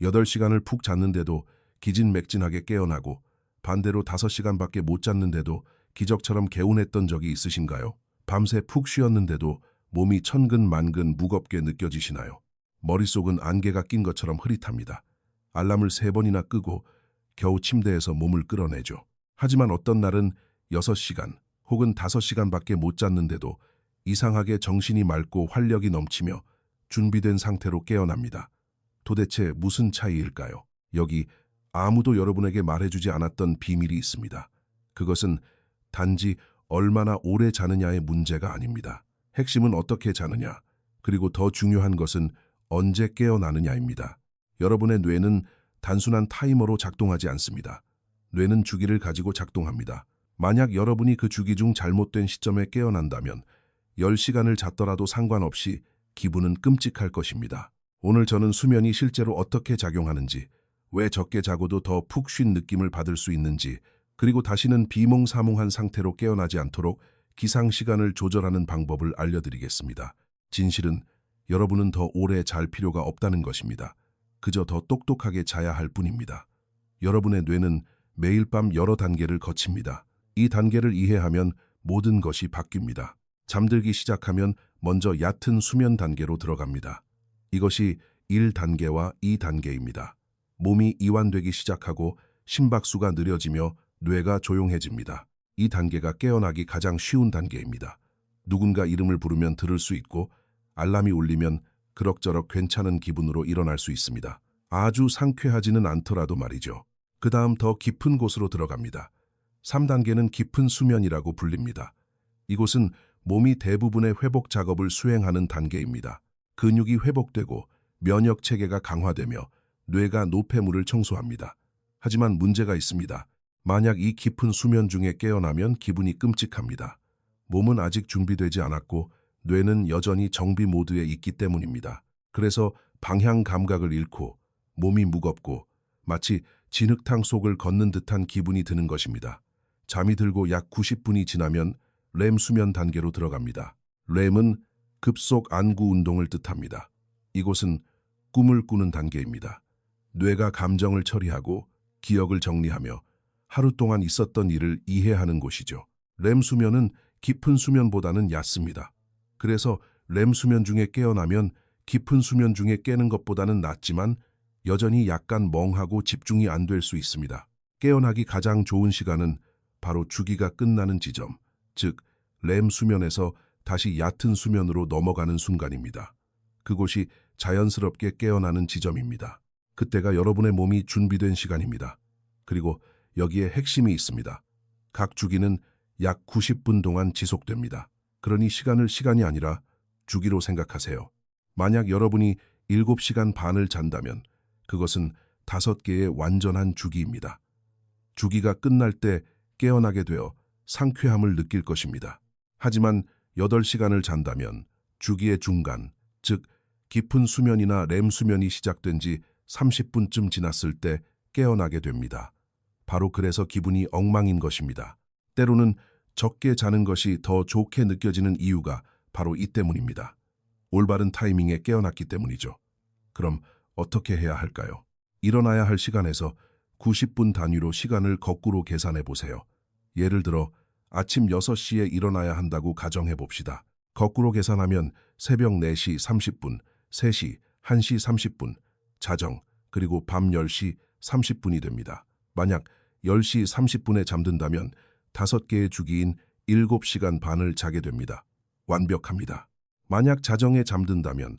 8시간을 푹 잤는데도 기진맥진하게 깨어나고 반대로 5시간밖에 못 잤는데도 기적처럼 개운했던 적이 있으신가요? 밤새 푹 쉬었는데도 몸이 천근만근 무겁게 느껴지시나요? 머릿속은 안개가 낀 것처럼 흐릿합니다. 알람을 3번이나 끄고 겨우 침대에서 몸을 끌어내죠. 하지만 어떤 날은 6시간 혹은 5시간밖에 못 잤는데도 이상하게 정신이 맑고 활력이 넘치며 준비된 상태로 깨어납니다. 도대체 무슨 차이일까요? 여기 아무도 여러분에게 말해주지 않았던 비밀이 있습니다. 그것은 단지 얼마나 오래 자느냐의 문제가 아닙니다. 핵심은 어떻게 자느냐, 그리고 더 중요한 것은 언제 깨어나느냐입니다. 여러분의 뇌는 단순한 타이머로 작동하지 않습니다. 뇌는 주기를 가지고 작동합니다. 만약 여러분이 그 주기 중 잘못된 시점에 깨어난다면 10시간을 잤더라도 상관없이 기분은 끔찍할 것입니다. 오늘 저는 수면이 실제로 어떻게 작용하는지, 왜 적게 자고도 더 푹 쉰 느낌을 받을 수 있는지, 그리고 다시는 비몽사몽한 상태로 깨어나지 않도록 기상시간을 조절하는 방법을 알려드리겠습니다. 진실은 여러분은 더 오래 잘 필요가 없다는 것입니다. 그저 더 똑똑하게 자야 할 뿐입니다. 여러분의 뇌는 매일 밤 여러 단계를 거칩니다. 이 단계를 이해하면 모든 것이 바뀝니다. 잠들기 시작하면 먼저 얕은 수면 단계로 들어갑니다. 이것이 1단계와 2단계입니다. 몸이 이완되기 시작하고 심박수가 느려지며 뇌가 조용해집니다. 이 단계가 깨어나기 가장 쉬운 단계입니다. 누군가 이름을 부르면 들을 수 있고 알람이 울리면 그럭저럭 괜찮은 기분으로 일어날 수 있습니다. 아주 상쾌하지는 않더라도 말이죠. 그 다음 더 깊은 곳으로 들어갑니다. 3단계는 깊은 수면이라고 불립니다. 이곳은 몸이 대부분의 회복 작업을 수행하는 단계입니다. 근육이 회복되고 면역 체계가 강화되며 뇌가 노폐물을 청소합니다. 하지만 문제가 있습니다. 만약 이 깊은 수면 중에 깨어나면 기분이 끔찍합니다. 몸은 아직 준비되지 않았고 뇌는 여전히 정비 모드에 있기 때문입니다. 그래서 방향 감각을 잃고 몸이 무겁고 마치 진흙탕 속을 걷는 듯한 기분이 드는 것입니다. 잠이 들고 약 90분이 지나면 렘 수면 단계로 들어갑니다. 렘은 급속 안구 운동을 뜻합니다. 이곳은 꿈을 꾸는 단계입니다. 뇌가 감정을 처리하고 기억을 정리하며 하루 동안 있었던 일을 이해하는 곳이죠. 렘 수면은 깊은 수면보다는 얕습니다. 그래서 렘 수면 중에 깨어나면 깊은 수면 중에 깨는 것보다는 낫지만 여전히 약간 멍하고 집중이 안 될 수 있습니다. 깨어나기 가장 좋은 시간은 바로 주기가 끝나는 지점, 즉 렘 수면에서 다시 얕은 수면으로 넘어가는 순간입니다. 그곳이 자연스럽게 깨어나는 지점입니다. 그때가 여러분의 몸이 준비된 시간입니다. 그리고 여기에 핵심이 있습니다. 각 주기는 약 90분 동안 지속됩니다. 그러니 시간을 시간이 아니라 주기로 생각하세요. 만약 여러분이 7시간 반을 잔다면 그것은 5개의 완전한 주기입니다. 주기가 끝날 때 깨어나게 되어 상쾌함을 느낄 것입니다. 하지만 8시간을 잔다면 주기의 중간, 즉 깊은 수면이나 렘 수면이 시작된 지 30분쯤 지났을 때 깨어나게 됩니다. 바로 그래서 기분이 엉망인 것입니다. 때로는 적게 자는 것이 더 좋게 느껴지는 이유가 바로 이 때문입니다. 올바른 타이밍에 깨어났기 때문이죠. 그럼 어떻게 해야 할까요? 일어나야 할 시간에서 90분 단위로 시간을 거꾸로 계산해 보세요. 예를 들어 아침 6시에 일어나야 한다고 가정해 봅시다. 거꾸로 계산하면 새벽 4시 30분, 3시, 1시 30분, 자정, 그리고 밤 10시 30분이 됩니다. 만약 10시 30분에 잠든다면 5개의 주기인 7시간 반을 자게 됩니다. 완벽합니다. 만약 자정에 잠든다면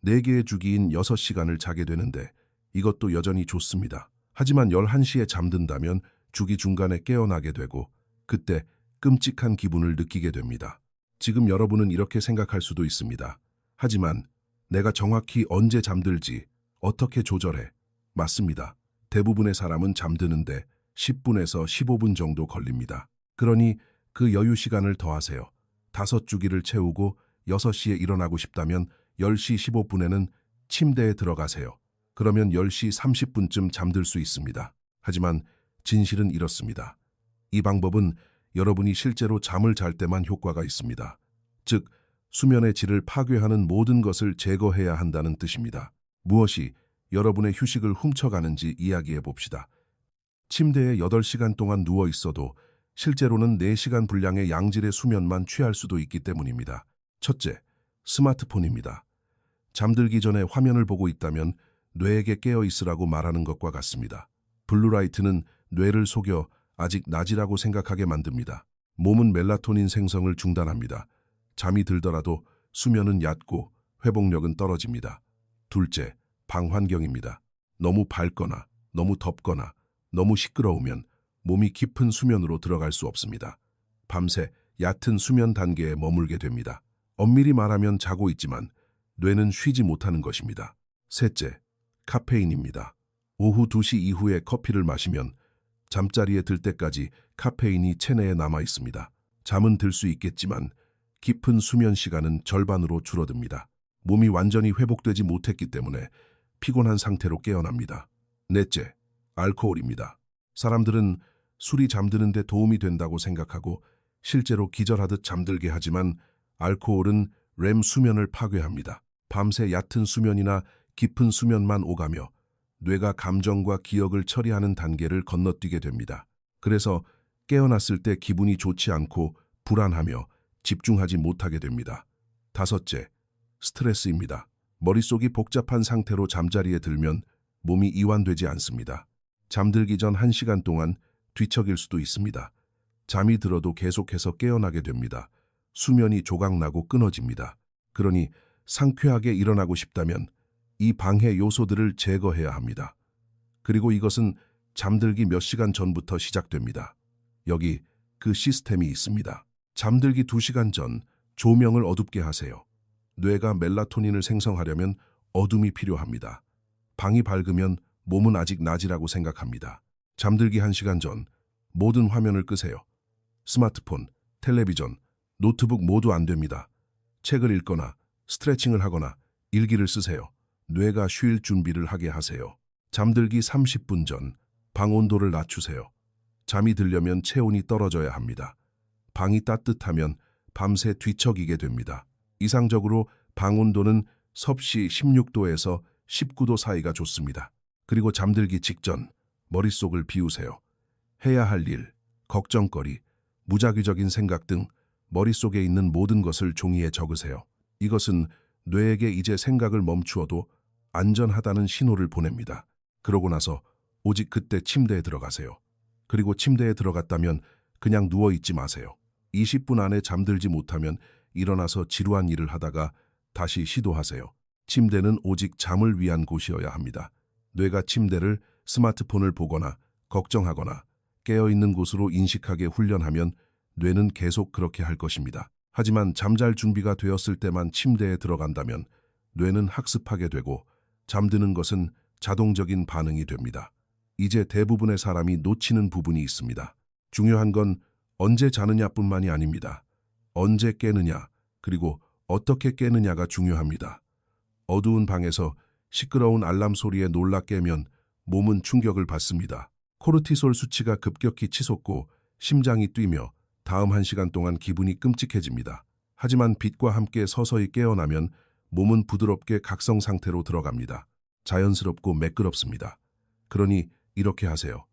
4개의 주기인 6시간을 자게 되는데 이것도 여전히 좋습니다. 하지만 11시에 잠든다면 주기 중간에 깨어나게 되고 그때 끔찍한 기분을 느끼게 됩니다. 지금 여러분은 이렇게 생각할 수도 있습니다. 하지만 내가 정확히 언제 잠들지 어떻게 조절해? 맞습니다. 대부분의 사람은 잠드는데 10분에서 15분 정도 걸립니다. 그러니 그 여유 시간을 더하세요. 5주기를 채우고 6시에 일어나고 싶다면 10시 15분에는 침대에 들어가세요. 그러면 10시 30분쯤 잠들 수 있습니다. 하지만 진실은 이렇습니다. 이 방법은 여러분이 실제로 잠을 잘 때만 효과가 있습니다. 즉, 수면의 질을 파괴하는 모든 것을 제거해야 한다는 뜻입니다. 무엇이 여러분의 휴식을 훔쳐가는지 이야기해 봅시다. 침대에 8시간 동안 누워 있어도 실제로는 4시간 분량의 양질의 수면만 취할 수도 있기 때문입니다. 첫째, 스마트폰입니다. 잠들기 전에 화면을 보고 있다면 뇌에게 깨어 있으라고 말하는 것과 같습니다. 블루라이트는 뇌를 속여 아직 낮이라고 생각하게 만듭니다. 몸은 멜라토닌 생성을 중단합니다. 잠이 들더라도 수면은 얕고 회복력은 떨어집니다. 둘째, 방 환경입니다. 너무 밝거나 너무 덥거나 너무 시끄러우면 몸이 깊은 수면으로 들어갈 수 없습니다. 밤새 얕은 수면 단계에 머물게 됩니다. 엄밀히 말하면 자고 있지만 뇌는 쉬지 못하는 것입니다. 셋째, 카페인입니다. 오후 2시 이후에 커피를 마시면 잠자리에 들 때까지 카페인이 체내에 남아 있습니다. 잠은 들 수 있겠지만 깊은 수면 시간은 절반으로 줄어듭니다. 몸이 완전히 회복되지 못했기 때문에 피곤한 상태로 깨어납니다. 넷째, 알코올입니다. 사람들은 술이 잠드는 데 도움이 된다고 생각하고 실제로 기절하듯 잠들게 하지만 알코올은 렘 수면을 파괴합니다. 밤새 얕은 수면이나 깊은 수면만 오가며 뇌가 감정과 기억을 처리하는 단계를 건너뛰게 됩니다. 그래서 깨어났을 때 기분이 좋지 않고 불안하며 집중하지 못하게 됩니다. 다섯째, 스트레스입니다. 머릿속이 복잡한 상태로 잠자리에 들면 몸이 이완되지 않습니다. 잠들기 전 1시간 동안 뒤척일 수도 있습니다. 잠이 들어도 계속해서 깨어나게 됩니다. 수면이 조각나고 끊어집니다. 그러니 상쾌하게 일어나고 싶다면 이 방해 요소들을 제거해야 합니다. 그리고 이것은 잠들기 몇 시간 전부터 시작됩니다. 여기 그 시스템이 있습니다. 잠들기 2시간 전 조명을 어둡게 하세요. 뇌가 멜라토닌을 생성하려면 어둠이 필요합니다. 방이 밝으면 몸은 아직 낮이라고 생각합니다. 잠들기 1시간 전 모든 화면을 끄세요. 스마트폰, 텔레비전, 노트북 모두 안 됩니다. 책을 읽거나 스트레칭을 하거나 일기를 쓰세요. 뇌가 쉴 준비를 하게 하세요. 잠들기 30분 전 방 온도를 낮추세요. 잠이 들려면 체온이 떨어져야 합니다. 방이 따뜻하면 밤새 뒤척이게 됩니다. 이상적으로 방 온도는 섭씨 16도에서 19도 사이가 좋습니다. 그리고 잠들기 직전 머릿속을 비우세요. 해야 할 일, 걱정거리, 무작위적인 생각 등 머릿속에 있는 모든 것을 종이에 적으세요. 이것은 뇌에게 이제 생각을 멈추어도 안전하다는 신호를 보냅니다. 그러고 나서 오직 그때 침대에 들어가세요. 그리고 침대에 들어갔다면 그냥 누워있지 마세요. 20분 안에 잠들지 못하면 일어나서 지루한 일을 하다가 다시 시도하세요. 침대는 오직 잠을 위한 곳이어야 합니다. 뇌가 침대를 스마트폰을 보거나 걱정하거나 깨어있는 곳으로 인식하게 훈련하면 뇌는 계속 그렇게 할 것입니다. 하지만 잠잘 준비가 되었을 때만 침대에 들어간다면 뇌는 학습하게 되고 잠드는 것은 자동적인 반응이 됩니다. 이제 대부분의 사람이 놓치는 부분이 있습니다. 중요한 건 언제 자느냐뿐만이 아닙니다. 언제 깨느냐, 그리고 어떻게 깨느냐가 중요합니다. 어두운 방에서 시끄러운 알람 소리에 놀라 깨면 몸은 충격을 받습니다. 코르티솔 수치가 급격히 치솟고 심장이 뛰며 다음 1시간 동안 기분이 끔찍해집니다. 하지만 빛과 함께 서서히 깨어나면 몸은 부드럽게 각성 상태로 들어갑니다. 자연스럽고 매끄럽습니다. 그러니 이렇게 하세요.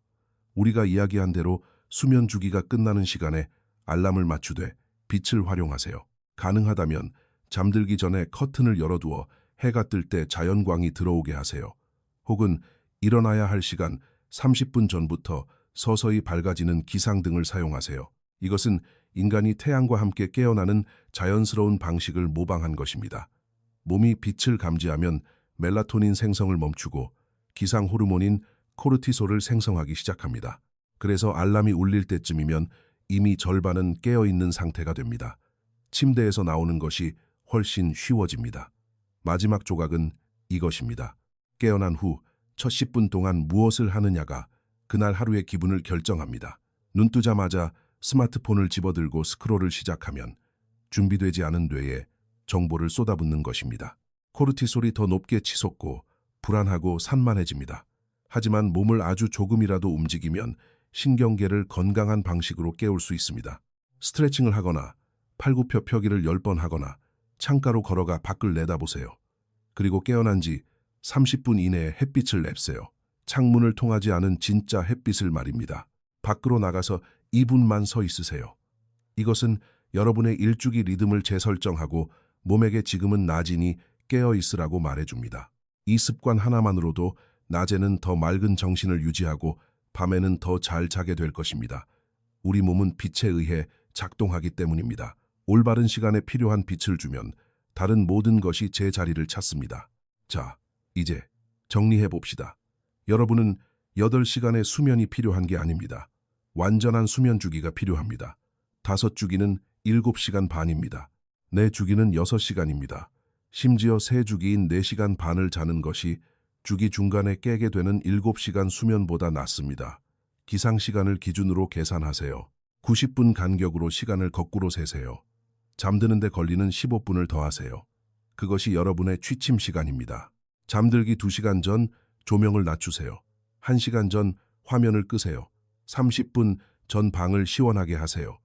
우리가 이야기한 대로 수면 주기가 끝나는 시간에 알람을 맞추되 빛을 활용하세요. 가능하다면 잠들기 전에 커튼을 열어두어 해가 뜰 때 자연광이 들어오게 하세요. 혹은 일어나야 할 시간 30분 전부터 서서히 밝아지는 기상등을 사용하세요. 이것은 인간이 태양과 함께 깨어나는 자연스러운 방식을 모방한 것입니다. 몸이 빛을 감지하면 멜라토닌 생성을 멈추고 기상 호르몬인 코르티솔을 생성하기 시작합니다. 그래서 알람이 울릴 때쯤이면 이미 절반은 깨어있는 상태가 됩니다. 침대에서 나오는 것이 훨씬 쉬워집니다. 마지막 조각은 이것입니다. 깨어난 후 첫 10분 동안 무엇을 하느냐가 그날 하루의 기분을 결정합니다. 눈 뜨자마자 스마트폰을 집어들고 스크롤을 시작하면 준비되지 않은 뇌에 정보를 쏟아붓는 것입니다. 코르티솔이 더 높게 치솟고 불안하고 산만해집니다. 하지만 몸을 아주 조금이라도 움직이면 신경계를 건강한 방식으로 깨울 수 있습니다. 스트레칭을 하거나 팔굽혀펴기를 10번 하거나 창가로 걸어가 밖을 내다보세요. 그리고 깨어난 지 30분 이내에 햇빛을 냅세요. 창문을 통하지 않은 진짜 햇빛을 말입니다. 밖으로 나가서 2분만 서 있으세요. 이것은 여러분의 일주기 리듬을 재설정하고 몸에게 지금은 낮이니 깨어 있으라고 말해줍니다. 이 습관 하나만으로도 낮에는 더 맑은 정신을 유지하고 밤에는 더 잘 자게 될 것입니다. 우리 몸은 빛에 의해 작동하기 때문입니다. 올바른 시간에 필요한 빛을 주면 다른 모든 것이 제 자리를 찾습니다. 자, 이제 정리해 봅시다. 여러분은 8시간의 수면이 필요한 게 아닙니다. 완전한 수면 주기가 필요합니다. 5주기는 7시간 반입니다. 4주기는 6시간입니다. 심지어 3주기인 4시간 반을 자는 것이 주기 중간에 깨게 되는 7시간 수면보다 낫습니다. 기상시간을 기준으로 계산하세요. 90분 간격으로 시간을 거꾸로 세세요. 잠드는 데 걸리는 15분을 더하세요. 그것이 여러분의 취침 시간입니다. 잠들기 2시간 전 조명을 낮추세요. 1시간 전 화면을 끄세요. 30분 전 방을 시원하게 하세요.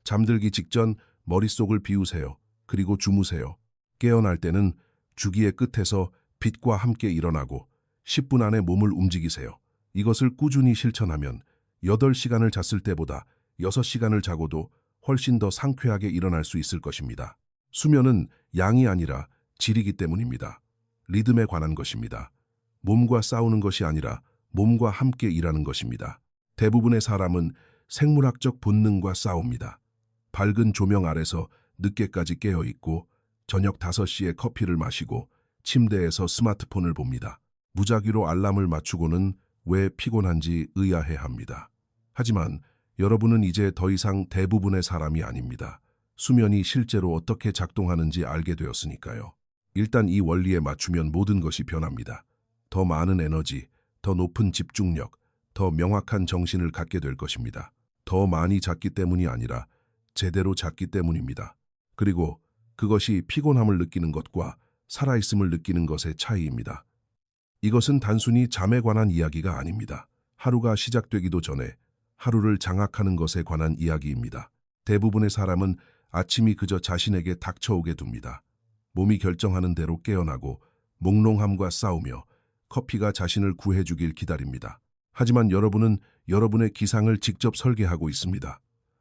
잠들기 직전 머릿속을 비우세요. 그리고 주무세요. 깨어날 때는 주기의 끝에서 빛과 함께 일어나고 10분 안에 몸을 움직이세요. 이것을 꾸준히 실천하면 8시간을 잤을 때보다 6시간을 자고도 훨씬 더 상쾌하게 일어날 수 있을 것입니다. 수면은 양이 아니라 질이기 때문입니다. 리듬에 관한 것입니다. 몸과 싸우는 것이 아니라 몸과 함께 일하는 것입니다. 대부분의 사람은 생물학적 본능과 싸웁니다. 밝은 조명 아래서 늦게까지 깨어 있고 저녁 5시에 커피를 마시고 침대에서 스마트폰을 봅니다. 무작위로 알람을 맞추고는 왜 피곤한지 의아해합니다. 하지만 여러분은 이제 더 이상 대부분의 사람이 아닙니다. 수면이 실제로 어떻게 작동하는지 알게 되었으니까요. 일단 이 원리에 맞추면 모든 것이 변합니다. 더 많은 에너지, 더 높은 집중력, 더 명확한 정신을 갖게 될 것입니다. 더 많이 잤기 때문이 아니라 제대로 잤기 때문입니다. 그리고 그것이 피곤함을 느끼는 것과 살아있음을 느끼는 것의 차이입니다. 이것은 단순히 잠에 관한 이야기가 아닙니다. 하루가 시작되기도 전에 하루를 장악하는 것에 관한 이야기입니다. 대부분의 사람은 아침이 그저 자신에게 닥쳐오게 둡니다. 몸이 결정하는 대로 깨어나고 몽롱함과 싸우며 커피가 자신을 구해주길 기다립니다. 하지만 여러분은 여러분의 기상을 직접 설계하고 있습니다.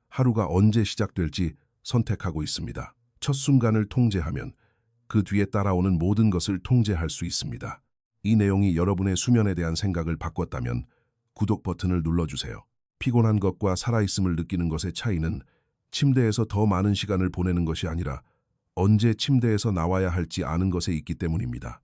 하루가 언제 시작될지 선택하고 있습니다. 첫 순간을 통제하면 그 뒤에 따라오는 모든 것을 통제할 수 있습니다. 이 내용이 여러분의 수면에 대한 생각을 바꿨다면 구독 버튼을 눌러주세요. 피곤한 것과 살아있음을 느끼는 것의 차이는 침대에서 더 많은 시간을 보내는 것이 아니라 언제 침대에서 나와야 할지 아는 것에 있기 때문입니다.